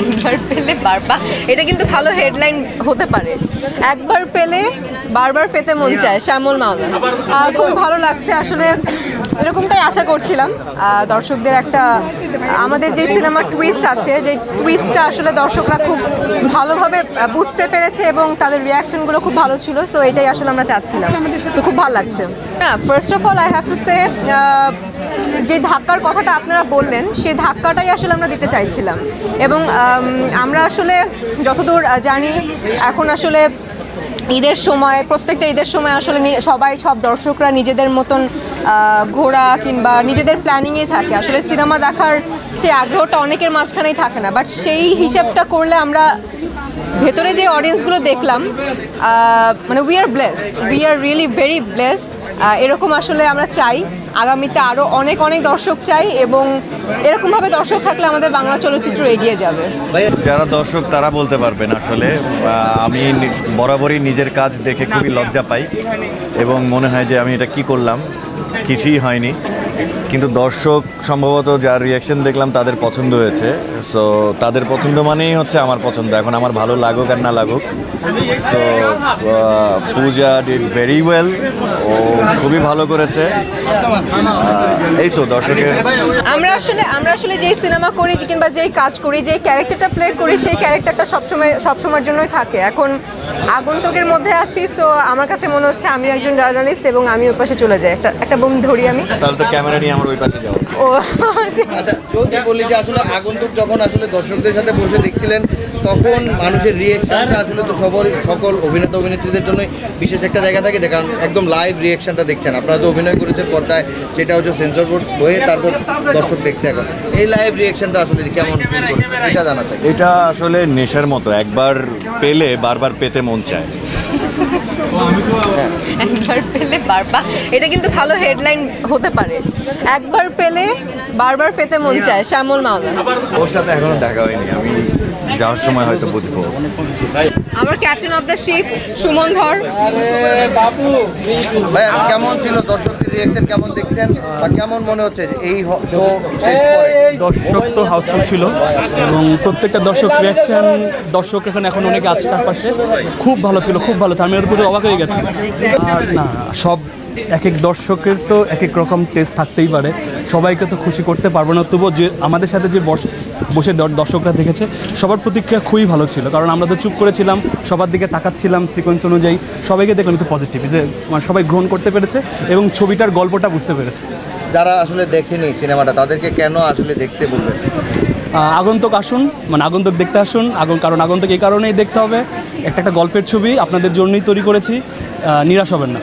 একবার পেলে বারবার, এটা কিন্তু ভালো হেডলাইন হতে পারে। একবার পেলে বারবার পেতে মন চায়, শ্যামল মাওলা। খুব ভালো লাগছে আসলে, এরকমটাই আশা করছিলাম। দর্শকদের একটা, আমাদের যে সিনেমার টুইস্ট আছে, যে টুইস্টটা আসলে দর্শকরা খুব ভালোভাবে বুঝতে পেরেছে এবং তাদের রিয়াকশনগুলো খুব ভালো ছিল। সো এটাই আসলে আমরা চাচ্ছিলাম, তো খুব ভালো লাগছে। হ্যাঁ, first of all I have to say, যে ধাক্কার কথাটা আপনারা বললেন, সেই ধাক্কাটাই আসলে আমরা দিতে চাইছিলাম। এবং আমরা আসলে যতদূর জানি, এখন আসলে ঈদের সময়, প্রত্যেকটা ঈদের সময় আসলে সব দর্শকরা নিজেদের মতন ঘোরা কিংবা নিজেদের প্ল্যানিংয়েই থাকে। আসলে সিনেমা দেখার সেই আগ্রহটা অনেকের মাঝখানেই থাকে না, বাট সেই হিসাবটা করলে আমরা ভেতরে যে অডিয়েন্সগুলো দেখলাম, মানে we are really very blessed. এরকম আসলে আমরা চাই আগামীতে আরও অনেক অনেক দর্শক চাই, এবং এরকমভাবে দর্শক থাকলে আমাদের বাংলা চলচ্চিত্র এগিয়ে যাবে। যারা দর্শক তারা বলতে পারবেন। আসলে আমি বরাবরই নিজের কাজ দেখে খুবই লজ্জা পাই এবং মনে হয় যে আমি এটা কি করলাম, কিছুই হয়নি। কিন্তু দর্শক সম্ভবত যার রিয়াকশন দেখলাম তাদের পছন্দ হয়েছে। সো তাদের পছন্দ মানেই হচ্ছে আমার পছন্দ। এখন আমার ভালো লাগুক আর না লাগুক। So Puja did very well, ও খুবই ভালো করেছে। এই তো দর্শকের, আমরা আসলে যেই সিনেমা করি কিংবা যেই কাজ করি, যেই ক্যারেক্টারটা প্লে করি, সেই ক্যারেক্টারটা সবসময়ের জন্যই থাকে। এখন আগন্তুকের মধ্যে আছি, সো আমার কাছে মনে হচ্ছে আমি একজন জার্নালিস্ট এবং আমি ওই পাশে চলে যাই। একটা বোম ধরি আমি, তাহলে তো ক্যামেরা নিয়ে আমার ওই পাশে যাওয়া উচিত। ও আচ্ছা, যদি বলি যে আসলে আগন্তুক যখন আসলে দর্শকদের সাথে বসে দেখছিলেন, তখন মানুষের রিয়েকশনটা আসলে তো সকল অভিনেতা অভিনেত্রীদের জন্য বিশেষ একটা জায়গা থাকে, কারণ একদম লাইভ রিয়েকশনটা দেখছেন। আপনারা তো অভিনয় করেছেন পর্দায়, সেটা হচ্ছে সেন্সর বোর্ড হয়ে তারপর দর্শক দেখছে। এখন এই লাইভ রিয়েকশনটা আসলে কেমন ফিল করছে এটা জানা চাই। এটা আসলে নেশার মতো, একবার পেলে বারবার পেতে মন চায়। একবার পেলে বারবার, এটা কিন্তু ভালো হেডলাইন হতে পারে। একবার পেলে বারবার পেতে মন চায়, শ্যামল মাওলা। ওর সাথে এখনো দেখা হয়নি, আমি যাওয়ার সময় হয়তো বুঝবো। আমার captain of the ship Suman ধর। ভাইয়া, কেমন ছিল দর্শকদের রিয়েকশন, কেমন দেখছেন বা কেমন মনে হচ্ছে যে এই শো শেষ পরে? দর্শক তো হাউসফুল ছিল এবং প্রত্যেকটা দর্শক রিয়াকশন, দর্শক এখন অনেকে আছে চারপাশে, খুব ভালো ছিল, খুব ভালো ছিল। আমি ওর পুরো অবাক হয়ে গেছি। আর না, সব এক এক দর্শকের তো এক এক রকম টেস্ট থাকতেই পারে, সবাইকে তো খুশি করতে পারবো না। তবুও যে আমাদের সাথে যে বসে দর্শকরা দেখেছে, সবার প্রতিক্রিয়া খুবই ভালো ছিল। কারণ আমরা তো চুপ করেছিলাম, সবার দিকে তাকাচ্ছিলাম সিকোয়েন্স অনুযায়ী, সবাইকে দেখলাম যে পজিটিভ, যে মানে সবাই গ্রহণ করতে পেরেছে এবং ছবিটার গল্পটা বুঝতে পেরেছে। যারা আসলে দেখেনি সিনেমাটা, তাদেরকে কেন আসলে দেখতে বলবেন? আগন্তুক আসুন, মানে আগন্তুক দেখতে আসুন। কারণ আগন্তুক এই কারণেই দেখতে হবে, একটা গল্পের ছবি আপনাদের জন্যই তৈরি করেছি, নিরাশ হবেন না।